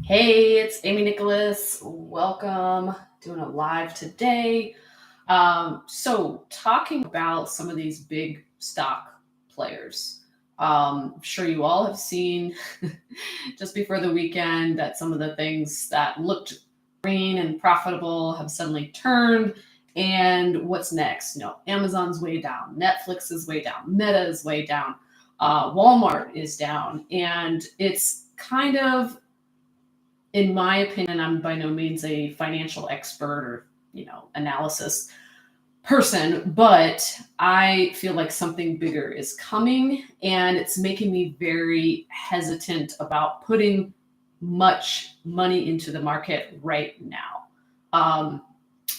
Hey, it's Amy Nicholas. Welcome. Doing it live today. So, talking about some of these big stock players. I'm sure you all have seen just before the weekend that some of the things that looked green and profitable have suddenly turned. And what's next? Amazon's way down, Netflix is way down, Meta is way down, Walmart is down. And it's kind of, in my opinion, I'm by no means a financial expert or, analysis person, but I feel like something bigger is coming and it's making me very hesitant about putting much money into the market right now. Um,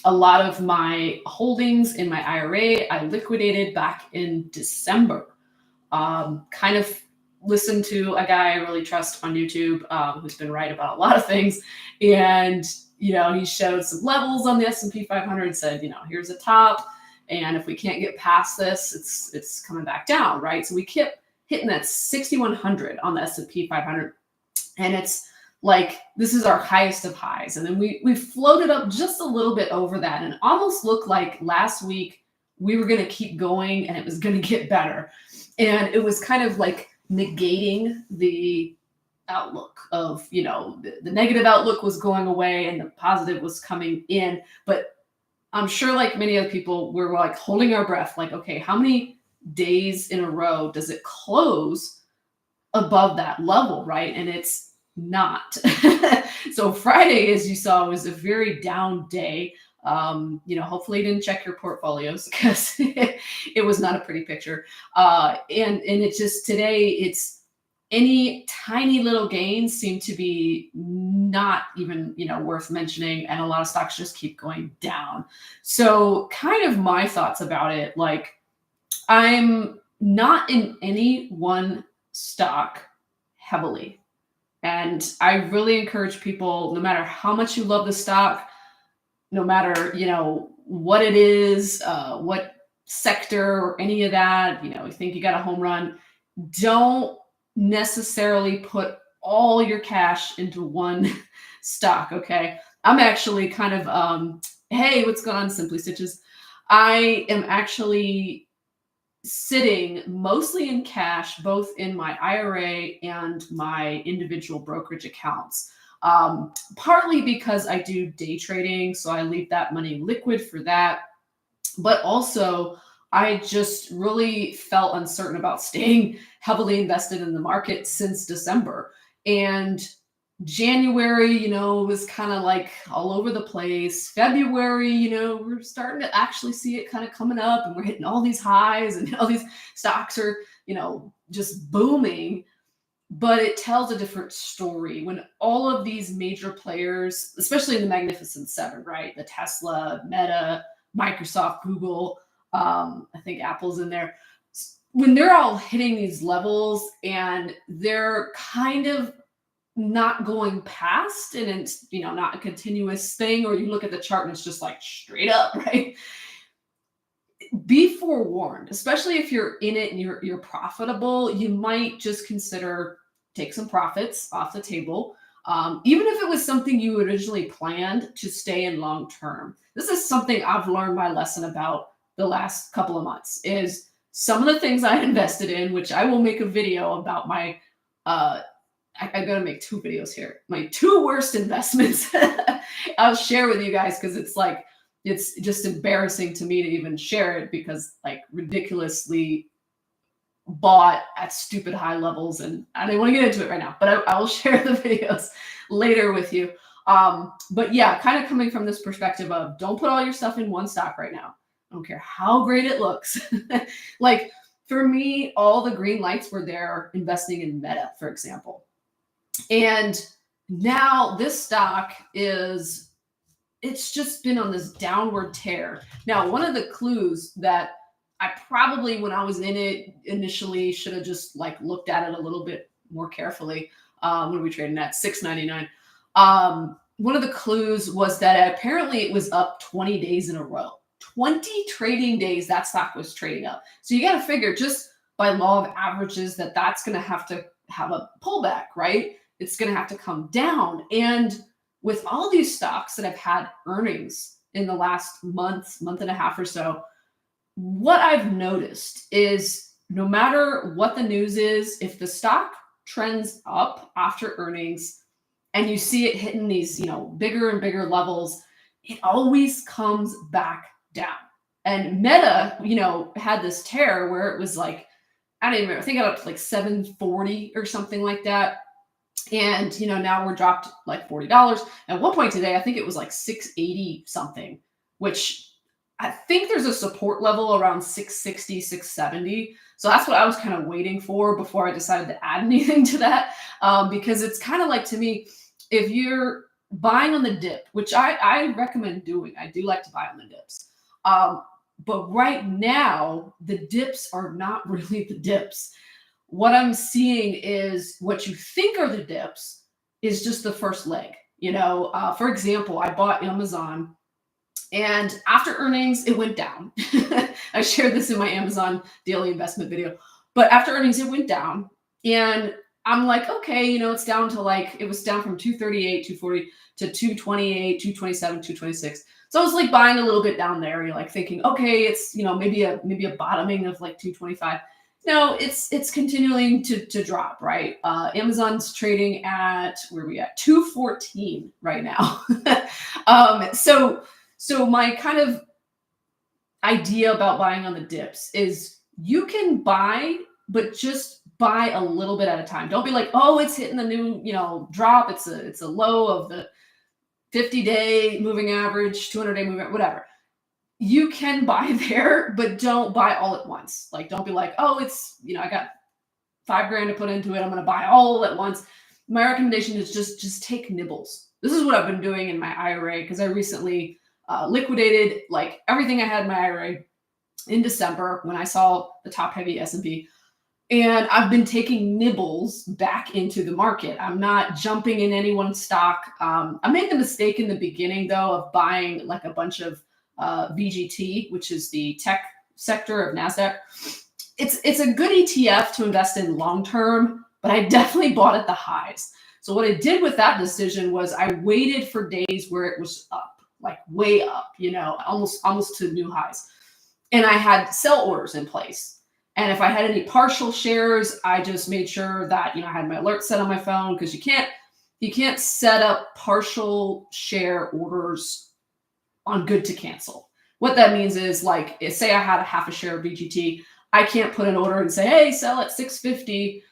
a lot of my holdings in my IRA I liquidated back in December. Kind of listened to a guy I really trust on YouTube, who's been right about a lot of things, and he showed some levels on the S&P 500. Said, here's a top, and if we can't get past this, it's coming back down, right? So we kept hitting that 6,100 on the S&P 500, and it's like this is our highest of highs, and then we floated up just a little bit over that, and almost looked like last week we were going to keep going and it was going to get better. And it was kind of like negating the outlook of, the negative outlook was going away and the positive was coming in. But I'm sure, like many other people, we're like holding our breath, like, okay, how many days in a row does it close above that level, right? And it's not. So Friday, as you saw, was a very down day. Hopefully you didn't check your portfolios because it was not a pretty picture. And it's just today, it's any tiny little gains seem to be not even, worth mentioning. And a lot of stocks just keep going down. So kind of my thoughts about it, like I'm not in any one stock heavily. And I really encourage people, no matter how much you love the stock, no matter, what it is, what sector or any of that, you think you got a home run, don't necessarily put all your cash into one stock. Okay. I'm actually kind of, hey, what's going on, Simply Stitches? I am actually sitting mostly in cash, both in my IRA and my individual brokerage accounts. Partly because I do day trading, so I leave that money liquid for that. But also, I just really felt uncertain about staying heavily invested in the market since December. And January, was kind of like all over the place. February, we're starting to actually see it kind of coming up and we're hitting all these highs and all these stocks are, just booming. But it tells a different story when all of these major players, especially in the Magnificent Seven, right? The Tesla, Meta, Microsoft, Google, I think Apple's in there. When they're all hitting these levels and they're kind of not going past, and it's not a continuous thing, or you look at the chart and it's just like straight up, right? Be forewarned, especially if you're in it and you're profitable. You might just consider take some profits off the table, even if it was something you originally planned to stay in long term. This is something I've learned my lesson about the last couple of months. Is some of the things I invested in, which I will make a video about my I gotta make two videos here. My two worst investments. I'll share with you guys because it's just embarrassing to me to even share it because like ridiculously bought at stupid high levels, and I didn't want to get into it right now, but I will share the videos later with you. But yeah, kind of coming from this perspective of don't put all your stuff in one stock right now. I don't care how great it looks. Like for me, all the green lights were there investing in Meta, for example. And now this stock it's just been on this downward tear. Now, one of the clues that I probably, when I was in it initially, should have just like looked at it a little bit more carefully. What are we trading at? $6.99. One of the clues was that apparently it was up 20 days in a row. 20 trading days that stock was trading up. So you got to figure just by law of averages that that's going to have a pullback, right? it's going to have to come down. And with all these stocks that have had earnings in the last month and a half or so, what I've noticed is no matter what the news is, if the stock trends up after earnings and you see it hitting these, bigger and bigger levels, it always comes back down. And Meta, had this tear where it was like, I don't even remember, I think it got up to like 740 or something like that. And, now we're dropped like $40. At one point today, I think it was like 680 something, which I think there's a support level around 660, 670. So that's what I was kind of waiting for before I decided to add anything to that. Because it's kind of like, to me, if you're buying on the dip, which I recommend doing, I do like to buy on the dips. But right now, the dips are not really the dips. What I'm seeing is what you think are the dips is just the first leg. For example, I bought Amazon, and after earnings, it went down. I shared this in my Amazon daily investment video, but after earnings, it went down. And I'm like, okay, it's down to it was down from 238, 240 to 228, 227, 226. So I was like buying a little bit down there. You're like thinking, okay, it's, maybe a bottoming of like 225. No, it's continuing to drop, right? Amazon's trading at, where are we at? 214 right now. So my kind of idea about buying on the dips is you can buy, but just buy a little bit at a time. Don't be like, oh, it's hitting the new, drop. It's a low of the 50-day moving average, 200-day moving average, whatever. You can buy there, but don't buy all at once. Like, don't be like, oh, it's, I got $5,000 to put into it, I'm going to buy all at once. My recommendation is just take nibbles. This is what I've been doing in my IRA, because I recently liquidated like everything I had in my IRA in December when I saw the top heavy S&P. And I've been taking nibbles back into the market. I'm not jumping in any one stock. I made the mistake in the beginning, though, of buying like a bunch of VGT, which is the tech sector of NASDAQ. It's a good ETF to invest in long term, but I definitely bought at the highs. So what I did with that decision was I waited for days where it was up, like way up, almost to new highs. And I had sell orders in place. And if I had any partial shares, I just made sure that, I had my alert set on my phone, because you can't set up partial share orders on good to cancel. What that means is, like, say I had a half a share of VGT, I can't put an order and say, hey, sell at 650,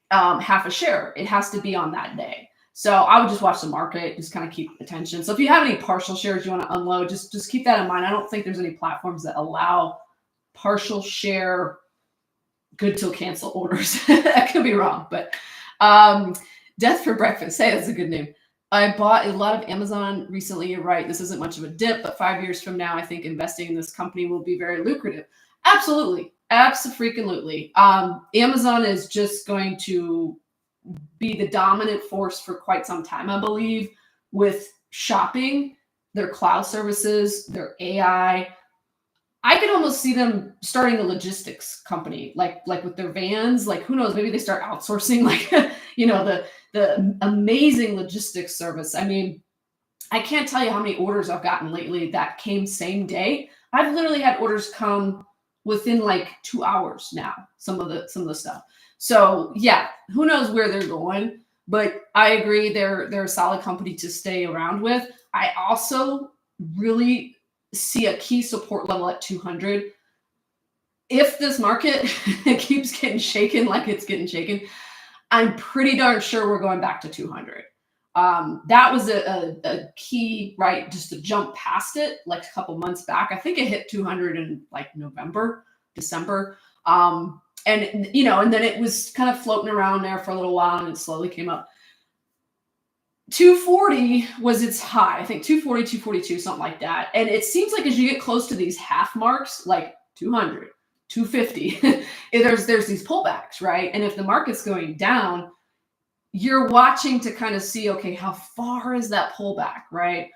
half a share. It has to be on that day. So I would just watch the market, just kind of keep attention. So if you have any partial shares you want to unload, just keep that in mind. I don't think there's any platforms that allow partial share good till cancel orders. I could be wrong, but Death for Breakfast. Hey, that's a good name. I bought a lot of Amazon recently. You're right. This isn't much of a dip, but 5 years from now, I think investing in this company will be very lucrative. Absolutely. Absolutely. Amazon is just going to be the dominant force for quite some time, I believe, with shopping, their cloud services, their AI. I could almost see them starting a logistics company, like with their vans. Like, who knows? Maybe they start outsourcing, like, the amazing logistics service. I mean, I can't tell you how many orders I've gotten lately that came same day. I've literally had orders come within like 2 hours now. Some of the stuff. So yeah, who knows where they're going? But I agree, they're a solid company to stay around with. I also really see a key support level at 200. If this market keeps getting shaken like it's getting shaken, I'm pretty darn sure we're going back to 200. That was a key, right? Just to jump past it like a couple months back. I think it hit 200 in like November, December. And then it was kind of floating around there for a little while, and it slowly came up. 240 was its high. I think 240, 242, something like that. And it seems like as you get close to these half marks, like 200, 250, there's these pullbacks, right? And if the market's going down, you're watching to kind of see, okay, how far is that pullback, right?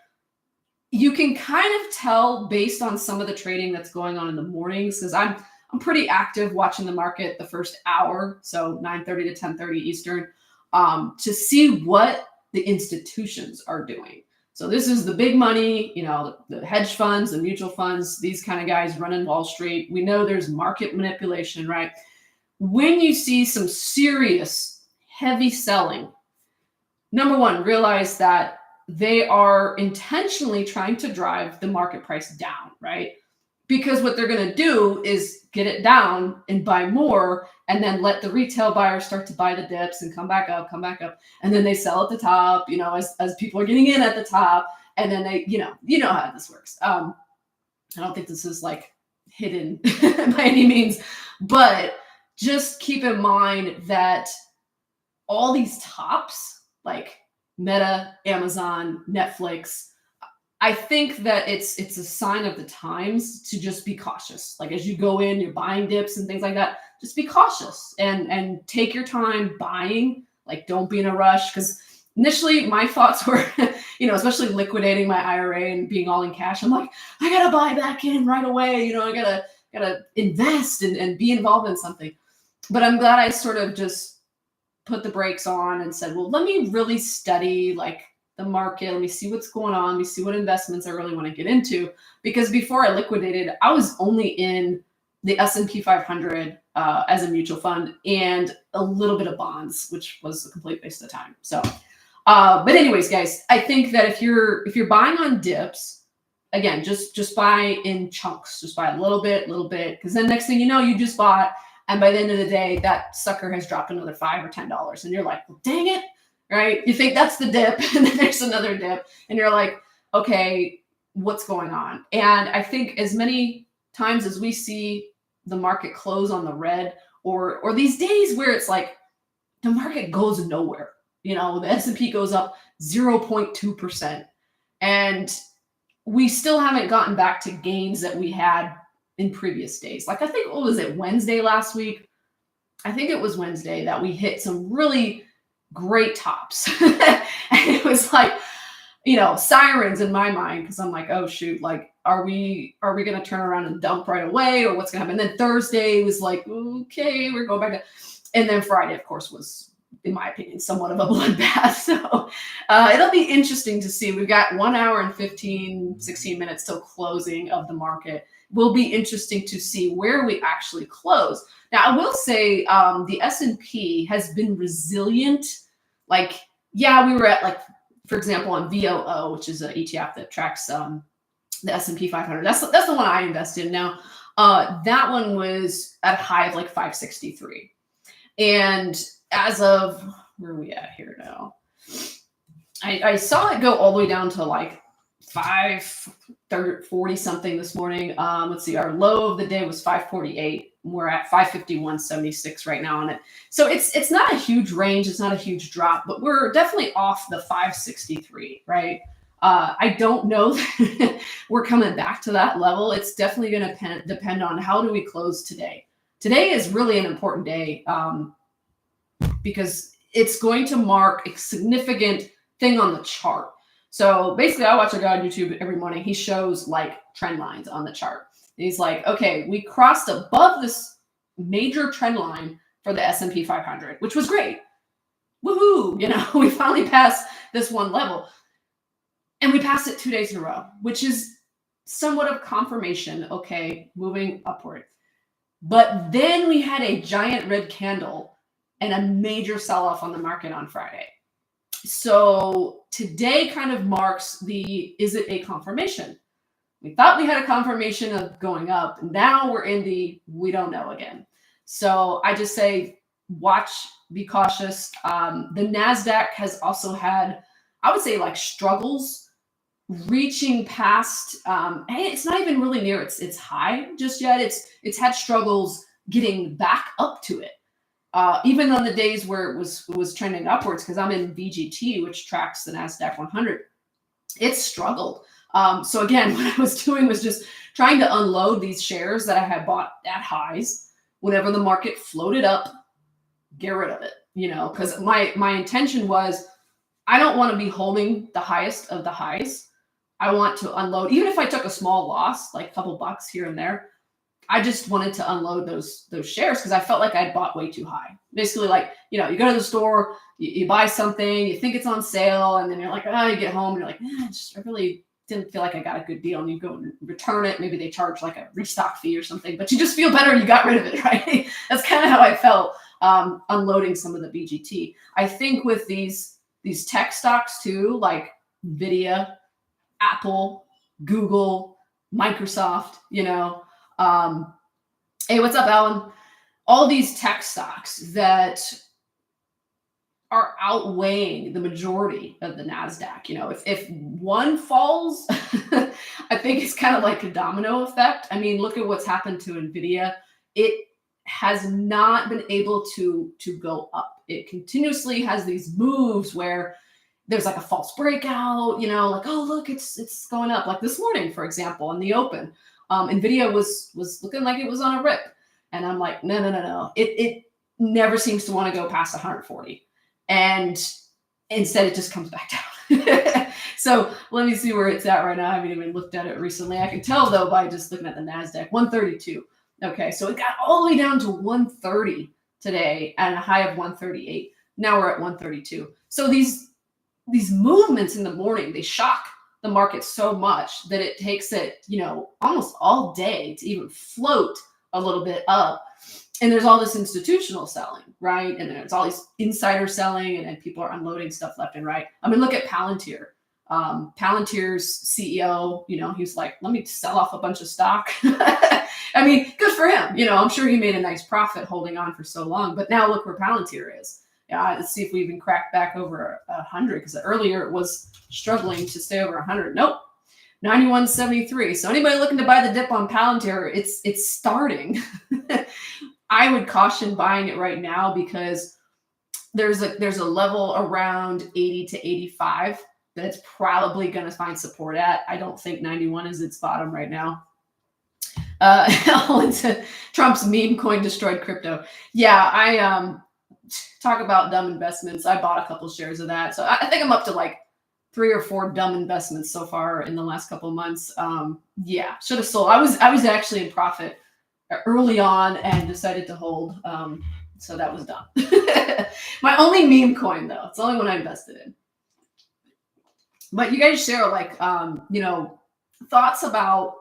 You can kind of tell based on some of the trading that's going on in the mornings, because I'm pretty active watching the market the first hour, so 9:30 to 10:30 Eastern. to see what the institutions are doing. So this is the big money, the hedge funds, the mutual funds, these kind of guys running Wall Street. We know there's market manipulation, right? When you see some serious heavy selling, number one, realize that they are intentionally trying to drive the market price down, right? Because what they're going to do is get it down and buy more, and then let the retail buyers start to buy the dips and come back up, and then they sell at the top, as people are getting in at the top, and then they, how this works. I don't think this is like hidden by any means, but just keep in mind that all these tops, like Meta, Amazon, Netflix, I think that it's a sign of the times to just be cautious. Like as you go in, you're buying dips and things like that, just be cautious and take your time buying. Like don't be in a rush, because initially my thoughts were, especially liquidating my IRA and being all in cash. I'm like, I gotta buy back in right away. I gotta invest and be involved in something. But I'm glad I sort of just put the brakes on and said, well, let me really study like the market. Let me see what's going on. Let me see what investments I really want to get into. Because before I liquidated, I was only in the S&P 500 as a mutual fund and a little bit of bonds, which was a complete waste of time. So, but anyways, guys, I think that if you're buying on dips, again, just buy in chunks. Just buy a little bit, because then next thing you know, you just bought, and by the end of the day, that sucker has dropped another $5 or $10, and you're like, well, dang it. Right? You think that's the dip, and then there's another dip, and you're like, okay, what's going on? And I think as many times as we see the market close on the red, or these days where it's like the market goes nowhere, the S&P goes up 0.2%, and we still haven't gotten back to gains that we had in previous days. Like I think, what was it, Wednesday last week? I think it was Wednesday that we hit some really great tops. And it was like, sirens in my mind, because I'm like, oh shoot, like are we going to turn around and dump right away, or what's going to happen? And then Thursday was like, okay, we're going back to, and then Friday, of course, was, in my opinion, somewhat of a bloodbath. So it'll be interesting to see. We've got 1 hour and 16 minutes till closing of the market. Will be interesting to see where we actually close. Now, I will say the S&P has been resilient. Like, yeah, we were at, like, for example, on VOO, which is an ETF that tracks the S&P 500. That's the one I invest in now. That one was at a high of like 563. And as of, where are we at here now? I saw it go all the way down to like 540 something this morning. Let's see, our low of the day was 548. We're at 551.76 right now on it. So it's not a huge range. It's not a huge drop, but we're definitely off the 563, right? I don't know that we're coming back to that level. It's definitely going to depend on how do we close today. Today is really an important day because it's going to mark a significant thing on the chart. So basically, I watch a guy on YouTube every morning. He shows like trend lines on the chart. And he's like, okay, we crossed above this major trend line for the S&P 500, which was great. Woohoo! We finally passed this one level. And we passed it 2 days in a row, which is somewhat of confirmation, okay, moving upward. But then we had a giant red candle and a major sell-off on the market on Friday. So today kind of marks is it a confirmation? We thought we had a confirmation of going up, and now we're in we don't know again. So I just say, watch, be cautious. The NASDAQ has also had, I would say, like struggles reaching past, it's not even really near its high just yet. It's had struggles getting back up to it. Even on the days where it was trending upwards, because I'm in VGT, which tracks the NASDAQ 100, it's struggled. So again, what I was doing was just trying to unload these shares that I had bought at highs. Whenever the market floated up, get rid of it, because my intention was, I don't want to be holding the highest of the highs. I want to unload, even if I took a small loss, like a couple bucks here and there, I just wanted to unload those shares because I felt like I'd bought way too high. Basically, like, you know, you go to the store, you buy something, you think it's on sale, and then you're like, oh, you get home and you're like, I really didn't feel like I got a good deal, and you go and return it. Maybe they charge like a restock fee or something, but you just feel better and you got rid of it, right? That's kind of how I felt unloading some of the BGT. I think with these tech stocks too, like Nvidia, Apple, Google, Microsoft, you know. Hey, what's up, Alan? All these tech stocks that are outweighing the majority of the NASDAQ. You know, if one falls, I think it's kind of like a domino effect. I mean, look at what's happened to Nvidia. It has not been able to go up. It continuously has these moves where there's like a false breakout, you know, like, oh, look, it's going up. Like this morning, for example, in the open, Nvidia was looking like it was on a rip. And I'm like, no. It never seems to want to go past 140. And instead it just comes back down. So let me see where it's at right now. I haven't even looked at it recently. I can tell though by just looking at the NASDAQ, 132. Okay, so it got all the way down to 130 today and a high of 138. Now we're at 132. So these movements in the morning, they shock the market so much that it takes it, you know, almost all day to even float a little bit up. And there's all this institutional selling, right? And there's all these insider selling, and people are unloading stuff left and right. I mean, look at Palantir. Palantir's CEO, you know, he's like, let me sell off a bunch of stock. I mean, good for him. You know, I'm sure he made a nice profit holding on for so long. But now look where Palantir is. Let's see if we even crack back over 100, because earlier it was struggling to stay over 100. Nope, 91.73. So anybody looking to buy the dip on Palantir, it's starting. I would caution buying it right now because there's a level around 80 to 85 that it's probably going to find support at. I don't think 91 is its bottom right now. Trump's meme coin destroyed crypto. Yeah, I talk about dumb investments. I bought a couple shares of that. So I think I'm up to like 3 or 4 dumb investments so far in the last couple of months. Yeah, should have sold. I was actually in profit early on and decided to hold. So that was dumb. My only meme coin though. It's the only one I invested in. But you guys share like, you know, thoughts about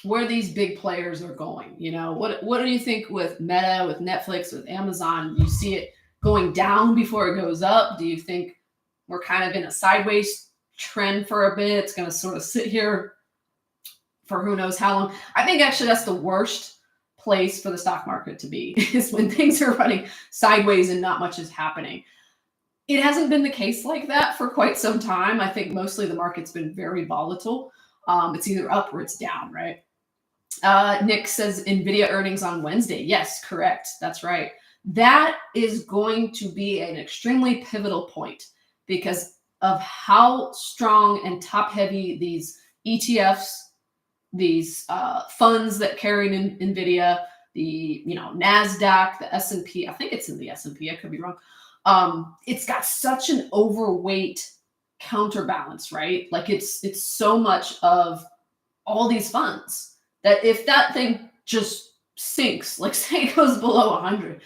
where these big players are going. You know, what do you think with Meta, with Netflix, with Amazon? You see it going down before it goes up? Do you think we're kind of in a sideways trend for a bit? It's going to sort of sit here for who knows how long. I think actually that's the worst place for the stock market to be, is when things are running sideways and not much is happening. It hasn't been the case like that for quite some time. I think mostly the market's been very volatile. It's either up or it's down, right? Nick says Nvidia earnings on Wednesday. Yes, correct. That's right. That is going to be an extremely pivotal point because of how strong and top heavy these ETFs, these funds that carry Nvidia, the NASDAQ, the S&P. I think it's in the S&P. I could be wrong. It's got such an overweight counterbalance, right? Like it's so much of all these funds that if that thing just sinks, like say it goes below 100,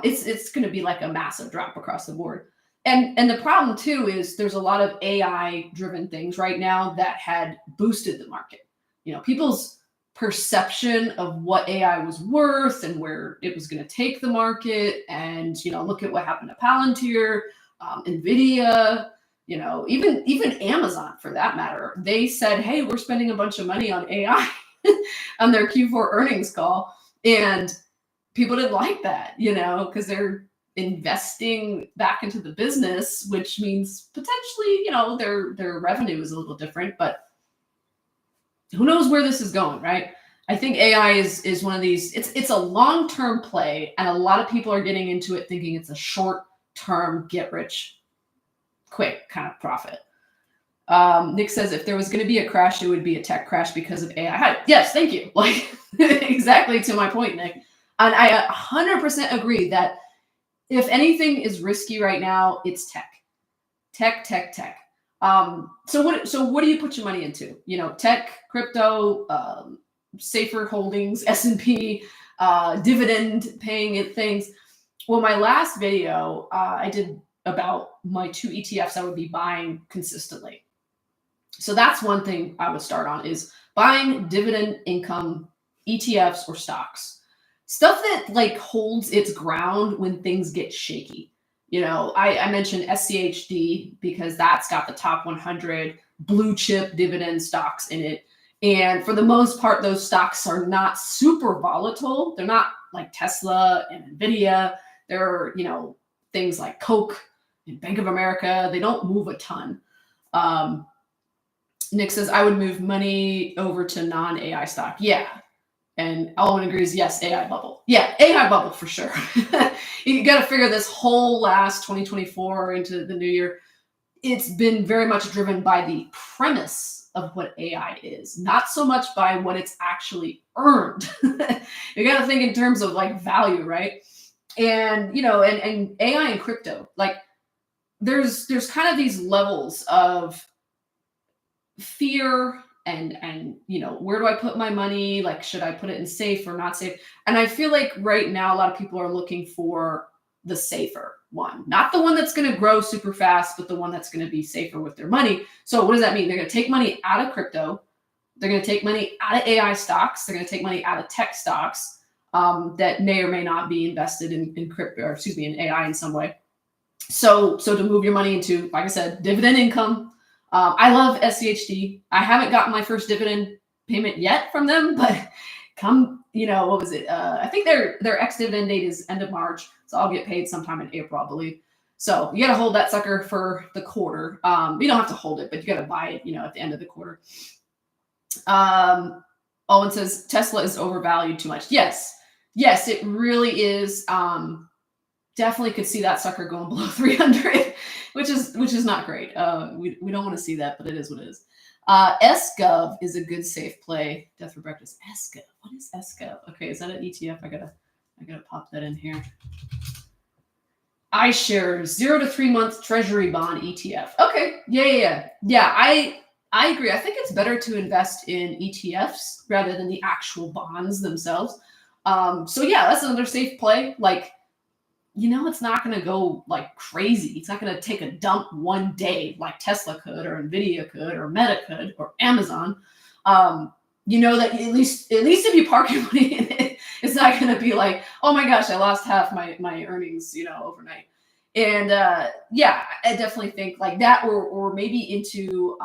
it's going to be like a massive drop across the board. And the problem too is there's a lot of AI driven things right now that had boosted the market. You know, people's perception of what AI was worth and where it was going to take the market. And, look at what happened to Palantir, Nvidia, even Amazon for that matter. They said, hey, we're spending a bunch of money on AI on their Q4 earnings call. And people didn't like that, because they're investing back into the business, which means potentially, their revenue is a little different, but who knows where this is going, right? I think AI is one of these, it's a long-term play, and a lot of people are getting into it thinking it's a short-term get rich quick kind of profit. Nick says if there was going to be a crash, it would be a tech crash because of AI. Yes, thank you. Like exactly to my point, Nick. And I 100% agree that if anything is risky right now, it's tech. So what do you put your money into? Tech, crypto, safer holdings, S&P, dividend paying things. Well, my last video I did about my 2 ETFs I would be buying consistently. So that's one thing I would start on, is buying dividend income ETFs or stocks. Stuff that like holds its ground when things get shaky. I mentioned SCHD because that's got the top 100 blue chip dividend stocks in it. And for the most part, those stocks are not super volatile. They're not like Tesla and Nvidia. They're, things like Coke and Bank of America. They don't move a ton. Nick says, I would move money over to non-AI stock. Yeah. And Alwyn agrees, yes, AI bubble. Yeah, AI bubble for sure. You got to figure this whole last 2024 into the new year, it's been very much driven by the premise of what AI is, not so much by what it's actually earned. You got to think in terms of like value, right? And, and AI and crypto, like there's kind of these levels of fear and where do I put my money? Like, should I put it in safe or not safe? And I feel like right now a lot of people are looking for the safer one, not the one that's going to grow super fast, but the one that's going to be safer with their money. So what does that mean? They're going to take money out of crypto. They're going to take money out of AI stocks. They're going to take money out of tech stocks that may or may not be invested in crypto, or in AI in some way. So to move your money into, like I said, dividend income. I love SCHD. I haven't gotten my first dividend payment yet from them, but come, what was it? I think their ex-dividend date is end of March. So I'll get paid sometime in April, I believe. So you got to hold that sucker for the quarter. You don't have to hold it, but you got to buy it, at the end of the quarter. Owen says, Tesla is overvalued too much. Yes, it really is. Definitely could see that sucker going below 300, which is not great. We don't want to see that, but it is what it is. SGov is a good safe play. Death for breakfast. SGov. What is SGov? Okay, is that an ETF? I gotta pop that in here. iShares 0 to 3 month Treasury bond ETF. Okay, yeah. I agree. I think it's better to invest in ETFs rather than the actual bonds themselves. So yeah, that's another safe play. Like, it's not going to go like crazy. It's not going to take a dump one day like Tesla could, or Nvidia could, or Meta could, or Amazon. That at least if you park your money in it, it's not going to be like, oh my gosh, I lost half my earnings, overnight. And I definitely think like that, or maybe into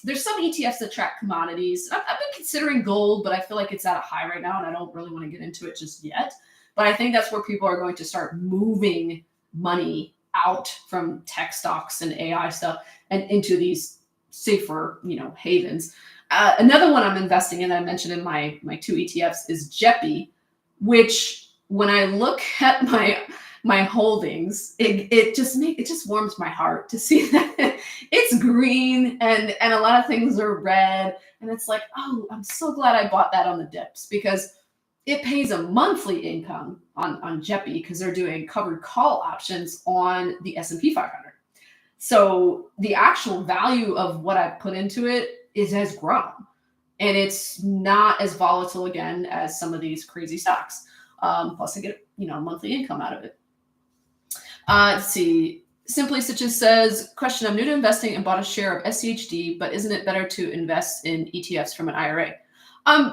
there's some ETFs that track commodities. I've been considering gold, but I feel like it's at a high right now, and I don't really want to get into it just yet. But I think that's where people are going to start moving money out from tech stocks and AI stuff and into these safer, havens. Another one I'm investing in that I mentioned in my 2 ETFs is JEPI, which when I look at my holdings, it just warms my heart to see that it's green and a lot of things are red, and it's like, oh, I'm so glad I bought that on the dips, because it pays a monthly income on JEPI because they're doing covered call options on the S&P 500. So the actual value of what I put into it has grown, and it's not as volatile again as some of these crazy stocks. Plus I get, monthly income out of it. Let's see. Simply Stitches says, question, I'm new to investing and bought a share of SCHD, but isn't it better to invest in ETFs from an IRA?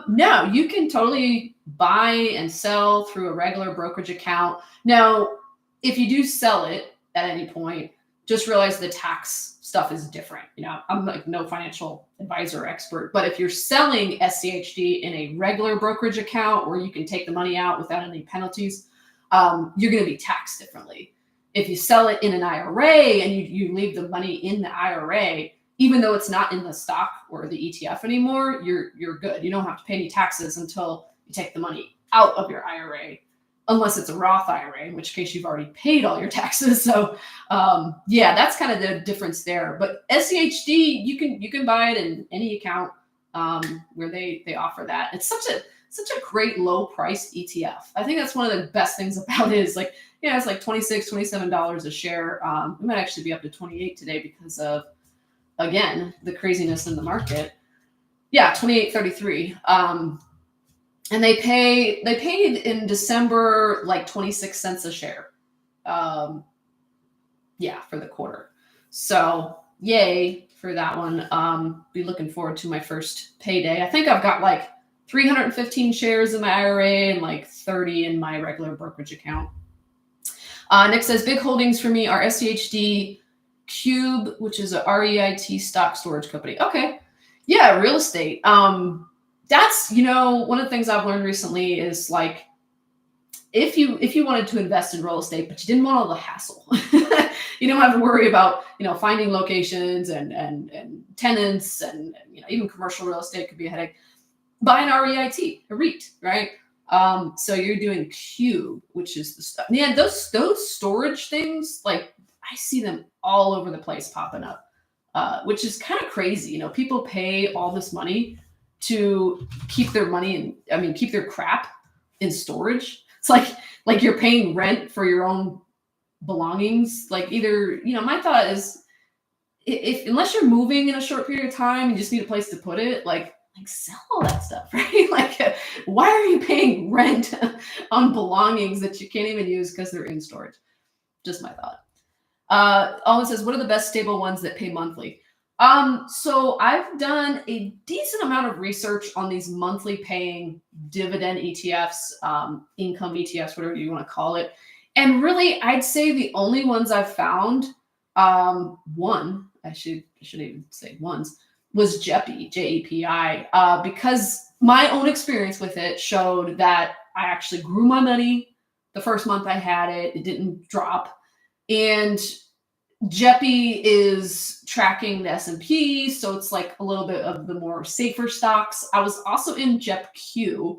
No, you can totally buy and sell through a regular brokerage account. Now, if you do sell it at any point, just realize the tax stuff is different. I'm like no financial advisor or expert, but if you're selling SCHD in a regular brokerage account where you can take the money out without any penalties, you're going to be taxed differently. If you sell it in an IRA and you leave the money in the IRA, even though it's not in the stock or the ETF anymore, you're good. You don't have to pay any taxes until you take the money out of your IRA, unless it's a Roth IRA, in which case you've already paid all your taxes. So that's kind of the difference there. But SCHD, you can buy it in any account where they offer that. It's such a great low price ETF. I think that's one of the best things about it is like, it's like $26, $27 a share. We might actually be up to 28 today because of, again, the craziness in the market. Yeah, 28.33. and they paid in December like 26 cents a share. Yeah, for the quarter. So yay for that one. Be looking forward to my first payday. I think I've got like 315 shares in my IRA and like 30 in my regular brokerage account. Nick says big holdings for me are SCHD Cube, which is a REIT stock storage company. Okay. Yeah, real estate. That's, one of the things I've learned recently is like, if you wanted to invest in real estate, but you didn't want all the hassle, you don't have to worry about, finding locations and tenants and even commercial real estate could be a headache. Buy an REIT, a REIT, right? So you're doing Cube, which is the stuff. Yeah, those storage things, like I see them all over the place popping up, which is kind of crazy. People pay all this money to keep their money keep their crap in storage. It's like you're paying rent for your own belongings. Like either, my thought is if unless you're moving in a short period of time, you just need a place to put it, like sell all that stuff, right? Like, why are you paying rent on belongings that you can't even use because they're in storage? Just my thought. Owen says, what are the best stable ones that pay monthly? So I've done a decent amount of research on these monthly paying dividend ETFs, income ETFs, whatever you want to call it. And really, I'd say the only ones I've found, one, I should even say ones, was JEPI, JEPI, because my own experience with it showed that I actually grew my money the first month I had it. It didn't drop. And JEPI is tracking the S&P, so it's like a little bit of the more safer stocks. I was also in JEPQ,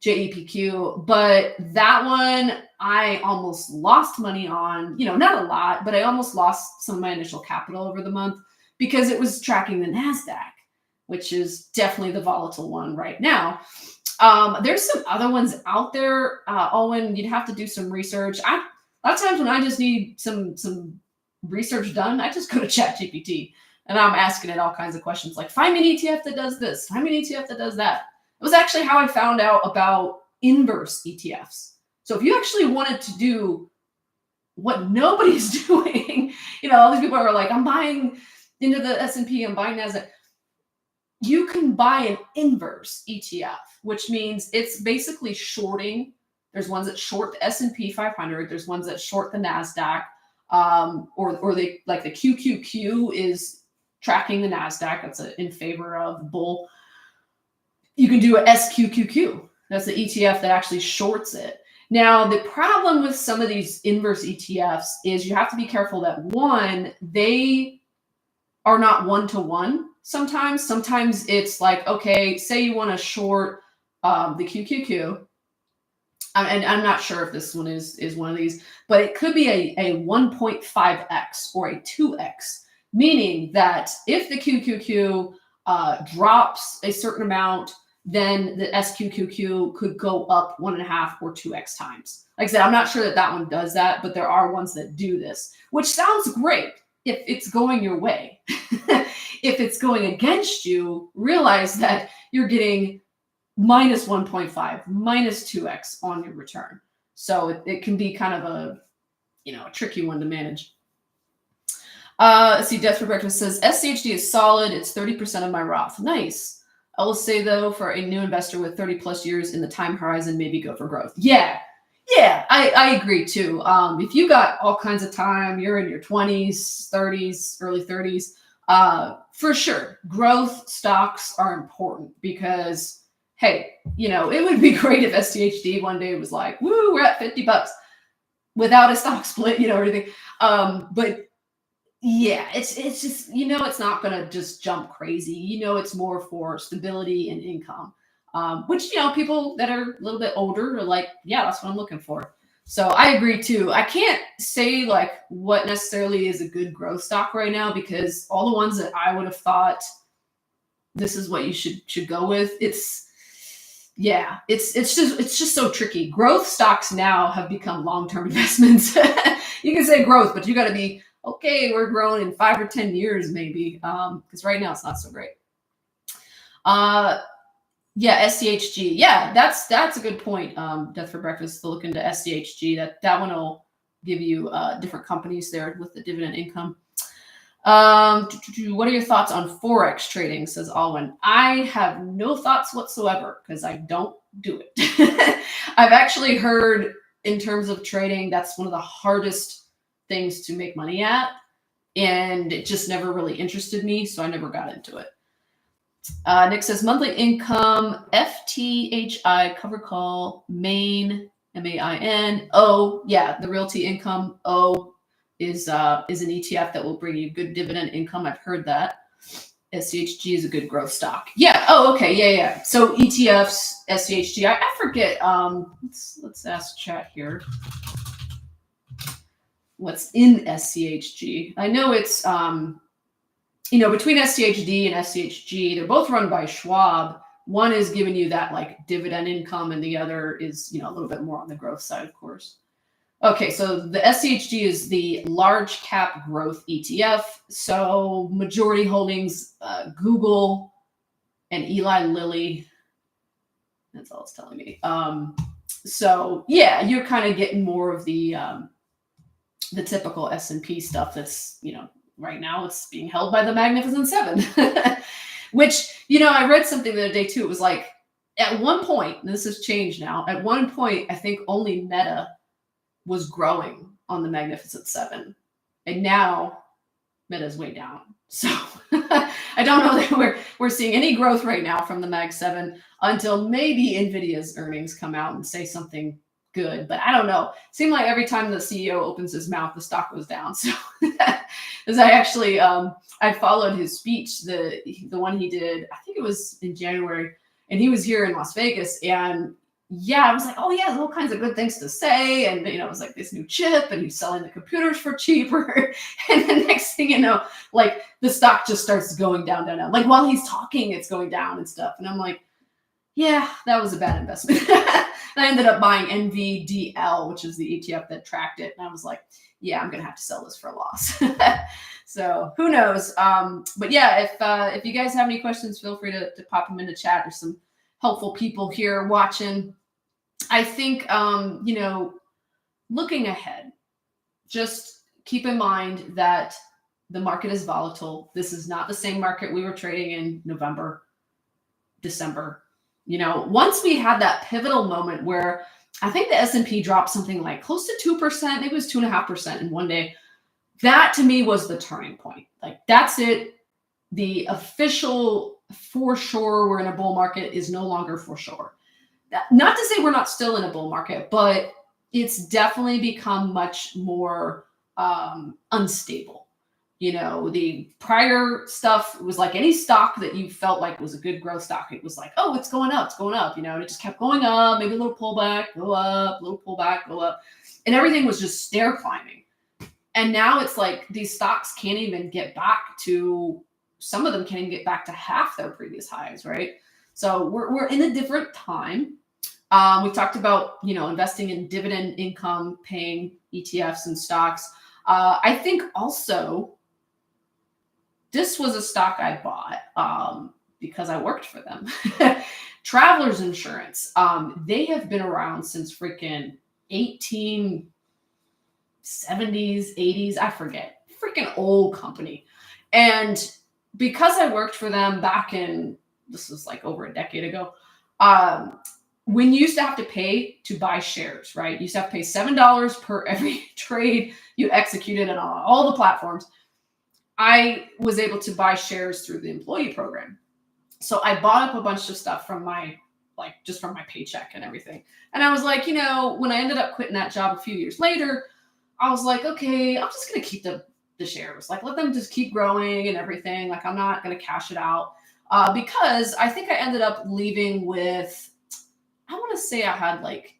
JEPQ, but that one I almost lost money on, not a lot, but I almost lost some of my initial capital over the month because it was tracking the NASDAQ, which is definitely the volatile one right now. There's some other ones out there. Owen, you'd have to do some research. A lot of times when I just need some research done, I just go to ChatGPT and I'm asking it all kinds of questions like, find me an ETF that does this, find me an ETF that does that. It was actually how I found out about inverse ETFs. So if you actually wanted to do what nobody's doing, all these people are like, I'm buying into the S&P, I'm buying NASDAQ. You can buy an inverse ETF, which means it's basically shorting. There's ones that short the S&P 500. There's ones that short the NASDAQ. Or they like the QQQ is tracking the NASDAQ. That's in favor of the bull. You can do a SQQQ. That's the ETF that actually shorts it. Now, the problem with some of these inverse ETFs is you have to be careful that one, they are not one-to-one sometimes. Sometimes it's like, okay, say you want to short the QQQ. And I'm not sure if this one is one of these, but it could be a 1.5x or a 2x, meaning that if the QQQ drops a certain amount, then the SQQQ could go up 1.5 or 2x times. Like I said, I'm not sure that one does that, but there are ones that do this, which sounds great if it's going your way. If it's going against you, realize that you're getting minus 1.5, minus 2x on your return. So it can be kind of a tricky one to manage. Let's see, Death for Breakfast says, SCHD is solid. It's 30% of my Roth. Nice. I will say, though, for a new investor with 30 plus years in the time horizon, maybe go for growth. Yeah, I agree, too. If you got all kinds of time, you're in your 20s, 30s, early 30s, for sure, growth stocks are important because, hey, it would be great if SCHD one day was like, woo, we're at $50 without a stock split, or anything. But yeah, it's just, it's not going to just jump crazy. It's more for stability and income, which, people that are a little bit older are like, yeah, that's what I'm looking for. So I agree too. I can't say like what necessarily is a good growth stock right now because all the ones that I would have thought this is what you should go with. It's just so tricky. Growth stocks now have become long-term investments. You can say growth, but you got to be, okay, we're growing in 5 or 10 years maybe, because right now it's not so great. Yeah, SCHG. Yeah, that's a good point. Death for Breakfast to look into SCHG. That one will give you different companies there with the dividend income. What are your thoughts on Forex trading? Says Alwyn. I have no thoughts whatsoever because I don't do it. I've actually heard in terms of trading, that's one of the hardest things to make money at. And it just never really interested me. So I never got into it. Nick says monthly income, FTHI cover call, Main, MAIN. O, yeah, the realty income. O is an ETF that will bring you good dividend income. I've heard that. SCHG is a good growth stock. Yeah. Oh, okay. Yeah. So ETFs, SCHG. I forget. Let's ask chat here. What's in SCHG? I know it's between SCHD and SCHG, they're both run by Schwab. One is giving you that like dividend income, and the other is a little bit more on the growth side, of course. Okay, so the SCHG is the large cap growth ETF. So majority holdings, Google and Eli Lilly. That's all it's telling me. So yeah, you're kind of getting more of the typical S&P stuff that's right now it's being held by the Magnificent Seven, which I read something the other day too. It was like at one point, and this has changed now. At one point, I think only Meta was growing on the Magnificent Seven, and now Meta's way down. So I don't know that we're seeing any growth right now from the Mag 7 until maybe Nvidia's earnings come out and say something good, but I don't know. It seemed like every time the CEO opens his mouth, the stock goes down. So as I actually I followed his speech, the one he did, I think it was in January, and he was here in Las Vegas, and yeah, I was like, oh yeah, there's all kinds of good things to say. And it was like this new chip, and he's selling the computers for cheaper. And the next thing you know, like the stock just starts going down. Like while he's talking, it's going down and stuff. And I'm like, yeah, that was a bad investment. And I ended up buying NVDL, which is the ETF that tracked it. And I was like, yeah, I'm gonna have to sell this for a loss. So who knows? But yeah, if you guys have any questions, feel free to pop them in the chat. There's some helpful people here watching. I think, looking ahead, just keep in mind that the market is volatile. This is not the same market we were trading in November, December. Once we had that pivotal moment where I think the S&P dropped something like close to 2%, maybe it was 2.5% in one day. That to me was the turning point. Like that's it. The official for sure we're in a bull market is no longer for sure. Not to say we're not still in a bull market, but it's definitely become much more unstable. The prior stuff was like any stock that you felt like was a good growth stock. It was like, oh, it's going up, and it just kept going up, maybe a little pullback, go up, a little pullback, go up. And everything was just stair climbing. And now it's like these stocks can't even get back to, some of them can't even get back to half their previous highs, right? So we're in a different time. We talked about, investing in dividend income, paying ETFs and stocks. I think also this was a stock I bought because I worked for them. Travelers Insurance. They have been around since freaking 1870s, 80s. I forget. Freaking old company. And because I worked for them back in, this was like over a decade ago, when you used to have to pay to buy shares, right? You used to have to pay $7 per every trade you executed on all the platforms. I was able to buy shares through the employee program. So I bought up a bunch of stuff from just from my paycheck and everything. And I was like, when I ended up quitting that job a few years later, I was like, okay, I'm just going to keep the shares. Like, let them just keep growing and everything. Like, I'm not going to cash it out because I think I ended up leaving with, I want to say I had like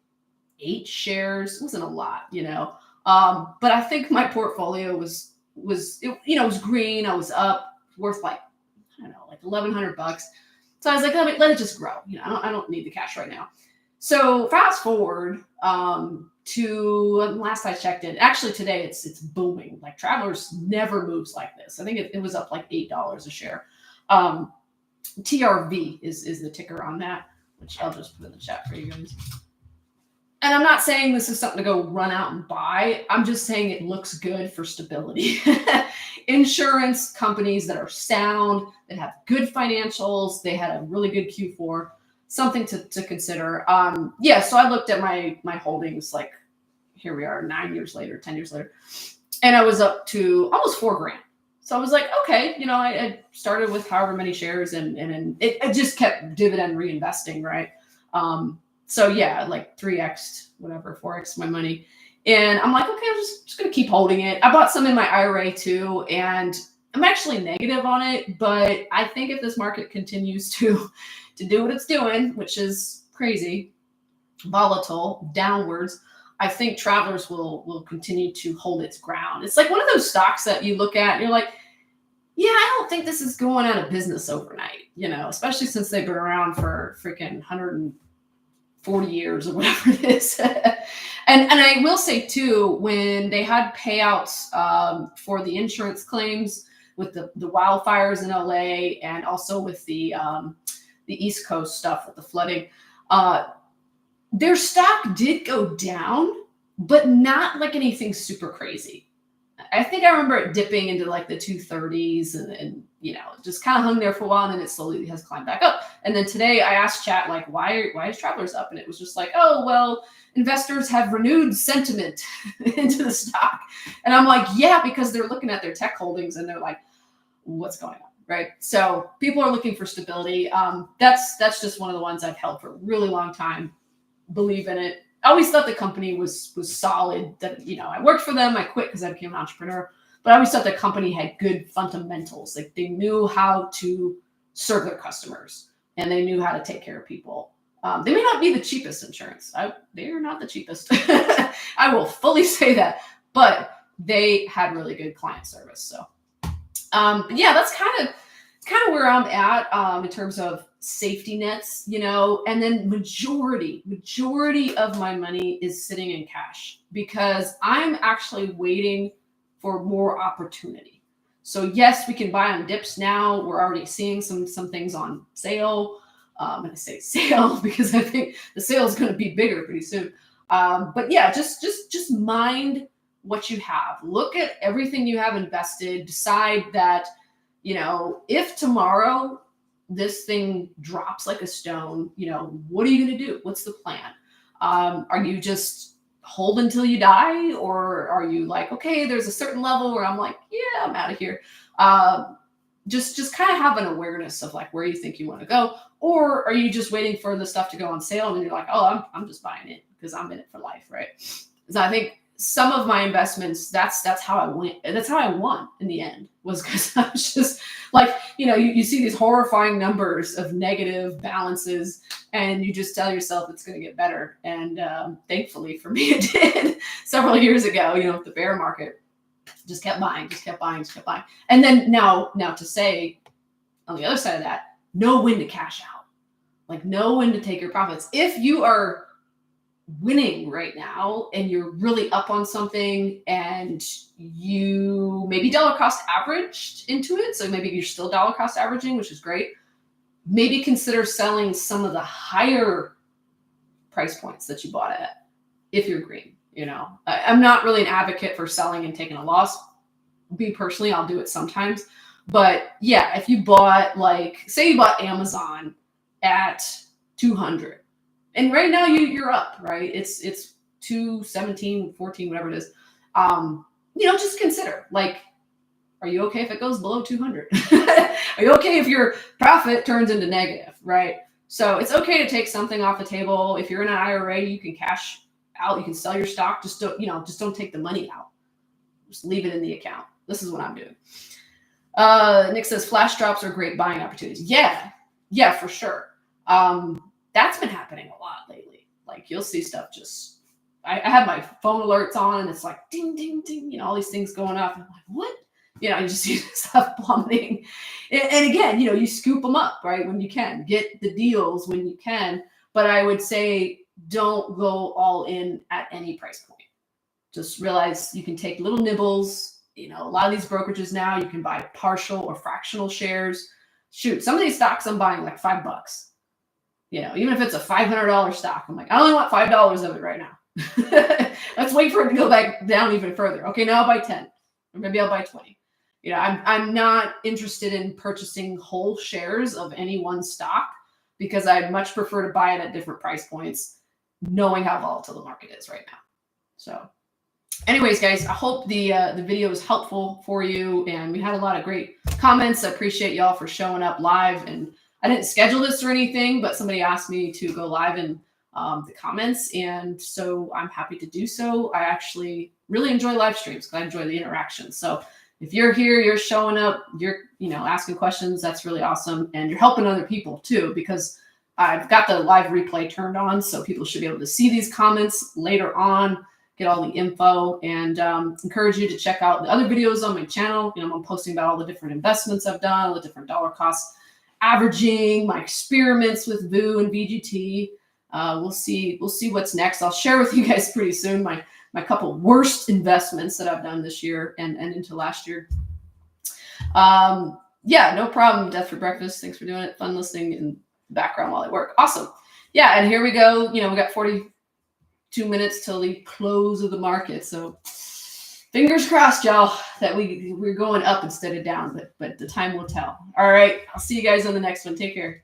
8 shares. It wasn't a lot, but I think my portfolio was green. I was up, worth like, I don't know, like $1,100. So I was like, let it just grow. I don't need the cash right now. So fast forward to last I checked it. Actually, today it's booming. Like Travelers never moves like this. I think it was up like $8 a share. TRV is the ticker on that, which I'll just put in the chat for you guys. And I'm not saying this is something to go run out and buy. I'm just saying it looks good for stability. Insurance companies that are sound, that have good financials, they had a really good Q4, something to consider. Yeah, so I looked at my holdings, like here we are 9 years later, 10 years later, and I was up to almost $4,000. So I was like, okay, I started with however many shares, and it just kept dividend reinvesting, right? So yeah, like 3x, whatever, 4x my money. And I'm like, okay, I'm just going to keep holding it. I bought some in my IRA too, and I'm actually negative on it, but I think if this market continues to do what it's doing, which is crazy, volatile, downwards, I think Travelers will continue to hold its ground. It's like one of those stocks that you look at and you're like, yeah, I don't think this is going out of business overnight, especially since they've been around for freaking 140 years or whatever it is. And I will say too, when they had payouts for the insurance claims with the wildfires in LA, and also with the East Coast stuff with the flooding, their stock did go down, but not like anything super crazy. I think I remember it dipping into like the 230s and just kind of hung there for a while, and then it slowly has climbed back up. And then today I asked chat, like, why is Travelers up? And it was just like, oh, well, investors have renewed sentiment into the stock. And I'm like, yeah, because they're looking at their tech holdings and they're like, what's going on? Right. So people are looking for stability. That's just one of the ones I've held for a really long time. Believe in it. I always thought the company was solid. That I worked for them. I quit because I became an entrepreneur. But I always thought the company had good fundamentals. Like they knew how to serve their customers and they knew how to take care of people. They may not be the cheapest insurance. They are not the cheapest. I will fully say that. But they had really good client service. So, but yeah, that's kind of where I'm at in terms of safety nets, and then majority of my money is sitting in cash because I'm actually waiting for more opportunity. So yes, we can buy on dips now. We're already seeing some things on sale. And I say sale because I think the sale is going to be bigger pretty soon. But yeah, just mind what you have. Look at everything you have invested. Decide that, if tomorrow this thing drops like a stone, what are you going to do? What's the plan? Are you just hold until you die? Or are you like, okay, there's a certain level where I'm like, yeah, I'm out of here. Just kind of have an awareness of like where you think you want to go. Or are you just waiting for the stuff to go on sale and you're like, oh, I'm just buying it because I'm in it for life, right? So I think some of my investments, that's how I went. That's how I won in the end, was because I was just like, you see these horrifying numbers of negative balances and you just tell yourself it's going to get better. And thankfully for me, it did several years ago, the bear market just kept buying. And then now to say on the other side of that, know when to cash out, like know when to take your profits. If you are winning right now and you're really up on something and you maybe dollar cost averaged into it, so maybe you're still dollar cost averaging, which is great, maybe consider selling some of the higher price points that you bought at if you're green. I'm not really an advocate for selling and taking a loss. Me personally, I'll do it sometimes, but yeah, if you bought, like, say you bought Amazon at 200 and right now you're up, right? It's 217, 14, whatever it is. Just consider, like, are you okay if it goes below 200? Are you okay if your profit turns into negative, right? So it's okay to take something off the table. If you're in an IRA, you can cash out, you can sell your stock. Just don't take the money out. Just leave it in the account. This is what I'm doing. Nick says flash drops are great buying opportunities. Yeah, for sure. That's been happening a lot lately. Like you'll see stuff just, I have my phone alerts on and it's like ding, ding, ding, all these things going off. And I'm like, what? You just see stuff plummeting. And again, you scoop them up, right? When you can, get the deals when you can. But I would say don't go all in at any price point. Just realize you can take little nibbles. A lot of these brokerages now, you can buy partial or fractional shares. shoot, some of these stocks I'm buying like $5. Even if it's a $500 stock, I'm like, I only want $5 of it right now. Let's wait for it to go back down even further. Okay, now I'll buy 10, or maybe I'll buy 20. I'm not interested in purchasing whole shares of any one stock because I'd much prefer to buy it at different price points, knowing how volatile the market is right now. So anyways, guys, I hope the video was helpful for you, and we had a lot of great comments. I appreciate y'all for showing up live, and I didn't schedule this or anything, but somebody asked me to go live in the comments, and so I'm happy to do so. I actually really enjoy live streams because I enjoy the interaction. So if you're here, you're showing up, you're asking questions, that's really awesome, and you're helping other people too, because I've got the live replay turned on, so people should be able to see these comments later on, get all the info, and encourage you to check out the other videos on my channel. I'm posting about all the different investments I've done, all the different dollar cost averaging, my experiments with VU and VGT. We'll see what's next. I'll share with you guys pretty soon my couple worst investments that I've done this year and into last year. Yeah, no problem. Death for breakfast. Thanks for doing it. Fun listening in the background while I work. Awesome. Yeah, and here we go. We got 42 minutes till the close of the market. So fingers crossed, y'all, that we're going up instead of down, but the time will tell. All right. I'll see you guys on the next one. Take care.